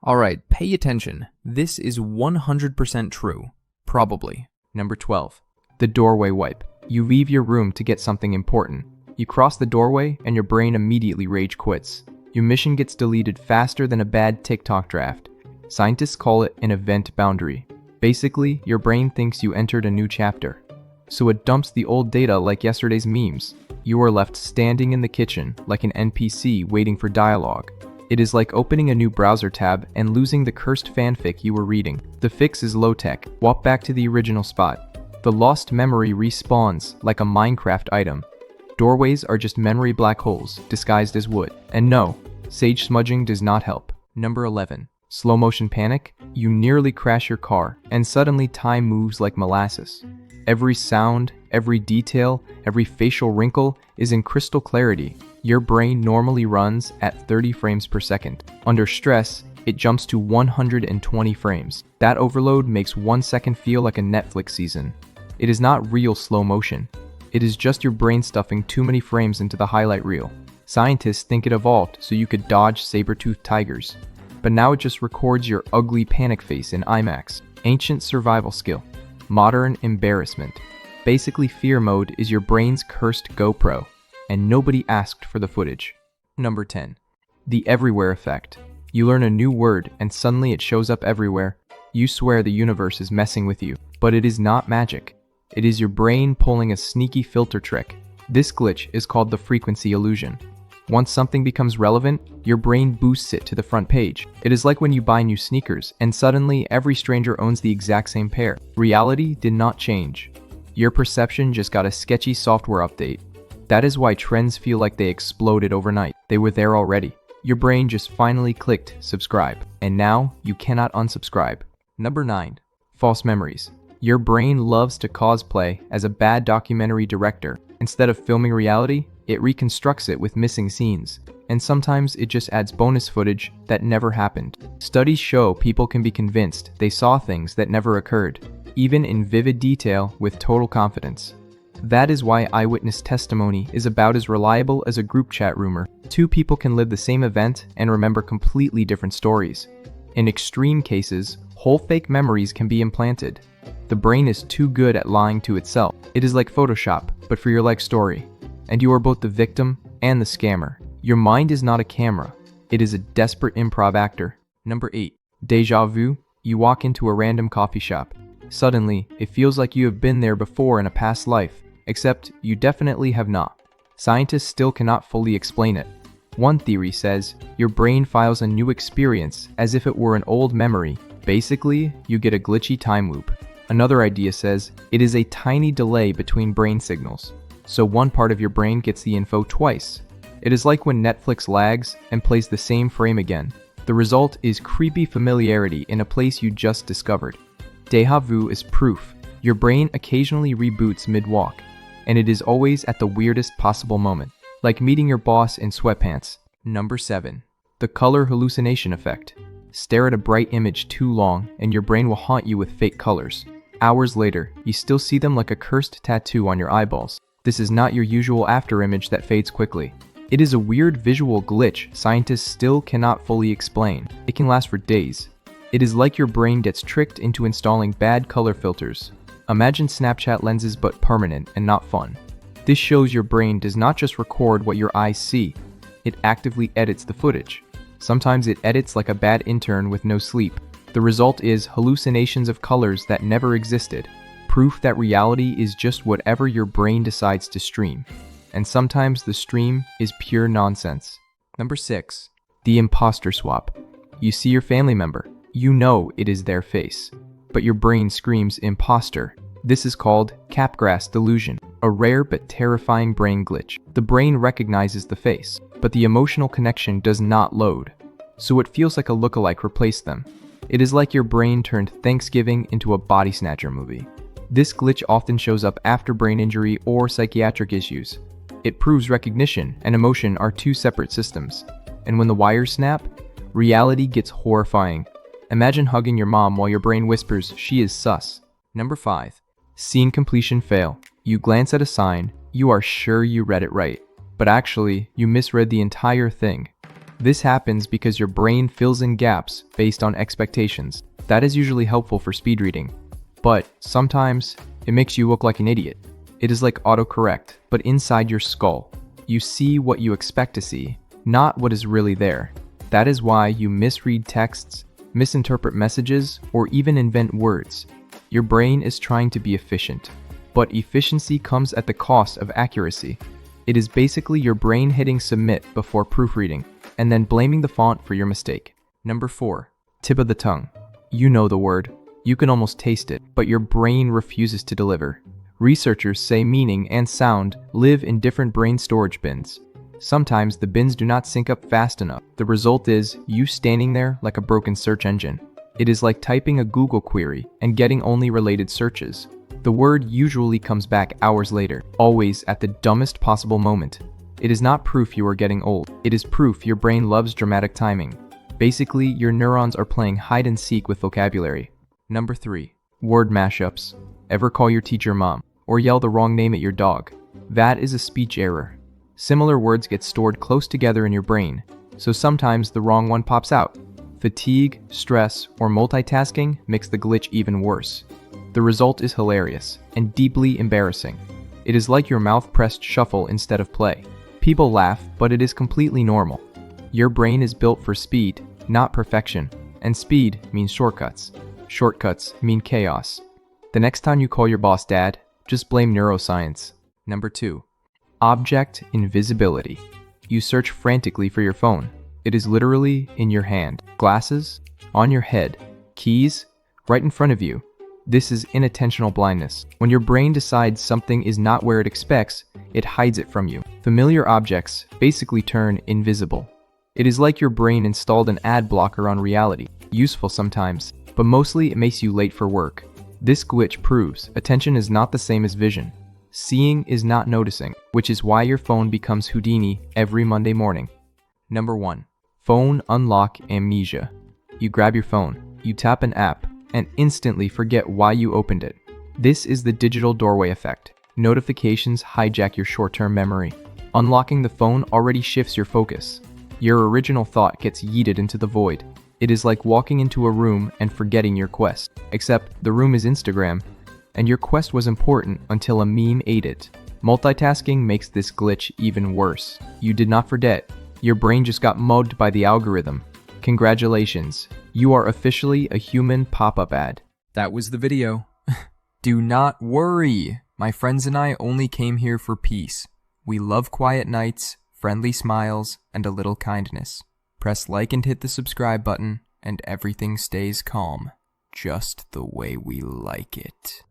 Alright, pay attention. This is 100% true. Probably. Number 12. The doorway wipe. You leave your room to get something important. You cross the doorway and your brain immediately rage quits. Your mission gets deleted faster than a bad TikTok draft. Scientists call it an event boundary. Basically, your brain thinks you entered a new chapter. So it dumps the old data like yesterday's memes. You are left standing in the kitchen like an NPC waiting for dialogue. It is like opening a new browser tab and losing the cursed fanfic you were reading. The fix is low-tech. Walk back to the original spot. The lost memory respawns like a Minecraft item. Doorways are just memory black holes disguised as wood. And no, sage smudging does not help. Number 11. Slow motion panic. You nearly crash your car, and suddenly time moves like molasses. Every sound, every detail, every facial wrinkle is in crystal clarity. Your brain normally runs at 30 frames per second. Under stress, it jumps to 120 frames. That overload makes 1 second feel like a Netflix season. It is not real slow motion. It is just your brain stuffing too many frames into the highlight reel. Scientists think it evolved so you could dodge saber-toothed tigers. But now it just records your ugly panic face in IMAX. Ancient survival skill. Modern embarrassment. Basically, fear mode is your brain's cursed GoPro, and nobody asked for the footage. Number 10. The everywhere effect. You learn a new word and suddenly it shows up everywhere. You swear the universe is messing with you, but it is not magic. It is your brain pulling a sneaky filter trick. This glitch is called the frequency illusion. Once something becomes relevant, your brain boosts it to the front page. It is like when you buy new sneakers and suddenly every stranger owns the exact same pair. Reality did not change. Your perception just got a sketchy software update. That is why trends feel like they exploded overnight. They were there already. Your brain just finally clicked subscribe, and now you cannot unsubscribe. Number 9. False memories. Your brain loves to cosplay as a bad documentary director. Instead of filming reality, it reconstructs it with missing scenes, and sometimes it just adds bonus footage that never happened. Studies show people can be convinced they saw things that never occurred, even in vivid detail with total confidence. That is why eyewitness testimony is about as reliable as a group chat rumor. Two people can live the same event and remember completely different stories. In extreme cases, whole fake memories can be implanted. The brain is too good at lying to itself. It is like Photoshop, but for your life story. And you are both the victim and the scammer. Your mind is not a camera. It is a desperate improv actor. Number 8. Déjà Vu. You walk into a random coffee shop. Suddenly, it feels like you have been there before in a past life, except you definitely have not. Scientists still cannot fully explain it. One theory says your brain files a new experience as if it were an old memory. Basically, you get a glitchy time loop. Another idea says it is a tiny delay between brain signals. So one part of your brain gets the info twice. It is like when Netflix lags and plays the same frame again. The result is creepy familiarity in a place you just discovered. Déjà vu is proof. Your brain occasionally reboots mid-walk, and it is always at the weirdest possible moment, like meeting your boss in sweatpants. Number 7. The color hallucination effect. Stare at a bright image too long, and your brain will haunt you with fake colors. Hours later, you still see them like a cursed tattoo on your eyeballs. This is not your usual after image that fades quickly. It is a weird visual glitch scientists still cannot fully explain. It can last for days. It is like your brain gets tricked into installing bad color filters. Imagine Snapchat lenses but permanent and not fun. This shows your brain does not just record what your eyes see, it actively edits the footage. Sometimes it edits like a bad intern with no sleep. The result is hallucinations of colors that never existed. Proof that reality is just whatever your brain decides to stream. And sometimes the stream is pure nonsense. Number 6. The impostor swap. You see your family member. You know it is their face. But your brain screams imposter. This is called capgras delusion, a rare but terrifying brain glitch. The brain recognizes the face, but the emotional connection does not load. So it feels like a lookalike replaced them. It is like your brain turned Thanksgiving into a body snatcher movie. This glitch often shows up after brain injury or psychiatric issues. It proves recognition and emotion are two separate systems. And when the wires snap, reality gets horrifying. Imagine hugging your mom while your brain whispers she is sus. Number 5. Scene completion fail. You glance at a sign, you are sure you read it right, but actually, you misread the entire thing. This happens because your brain fills in gaps based on expectations. That is usually helpful for speed reading, but sometimes it makes you look like an idiot. It is like autocorrect, but inside your skull. You see what you expect to see, not what is really there. That is why you misread texts, misinterpret messages, or even invent words. Your brain is trying to be efficient, but efficiency comes at the cost of accuracy. It is basically your brain hitting submit before proofreading, and then blaming the font for your mistake. Number 4. Tip of the tongue. You know the word. You can almost taste it, but your brain refuses to deliver. Researchers say meaning and sound live in different brain storage bins. Sometimes the bins do not sync up fast enough. The result is you standing there like a broken search engine. It is like typing a Google query and getting only related searches. The word usually comes back hours later, always at the dumbest possible moment. It is not proof you are getting old. It is proof your brain loves dramatic timing. Basically, your neurons are playing hide and seek with vocabulary. Number 3. Word mashups. Ever call your teacher mom or yell the wrong name at your dog? That is a speech error. Similar words get stored close together in your brain, so sometimes the wrong one pops out. Fatigue, stress, or multitasking makes the glitch even worse. The result is hilarious and deeply embarrassing. It is like your mouth pressed shuffle instead of play. People laugh, but it is completely normal. Your brain is built for speed, not perfection, and speed means shortcuts. Shortcuts mean chaos. The next time you call your boss dad, just blame neuroscience. Number 2. Object invisibility. You search frantically for your phone. It is literally in your hand. Glasses, on your head. Keys, right in front of you. This is inattentional blindness. When your brain decides something is not where it expects, it hides it from you. Familiar objects basically turn invisible. It is like your brain installed an ad blocker on reality. Useful sometimes, but mostly it makes you late for work. This glitch proves attention is not the same as vision. Seeing is not noticing, which is why your phone becomes Houdini every Monday morning. Number 1. Phone unlock amnesia. You grab your phone, you tap an app, and instantly forget why you opened it. This is the digital doorway effect. Notifications hijack your short-term memory. Unlocking the phone already shifts your focus. Your original thought gets yeeted into the void. It is like walking into a room and forgetting your quest. Except the room is Instagram, and your quest was important until a meme ate it. Multitasking makes this glitch even worse. You did not forget. Your brain just got mugged by the algorithm. Congratulations, you are officially a human pop-up ad. That was the video. Do not worry. My friends and I only came here for peace. We love quiet nights, friendly smiles, and a little kindness. Press like and hit the subscribe button, and everything stays calm, just the way we like it.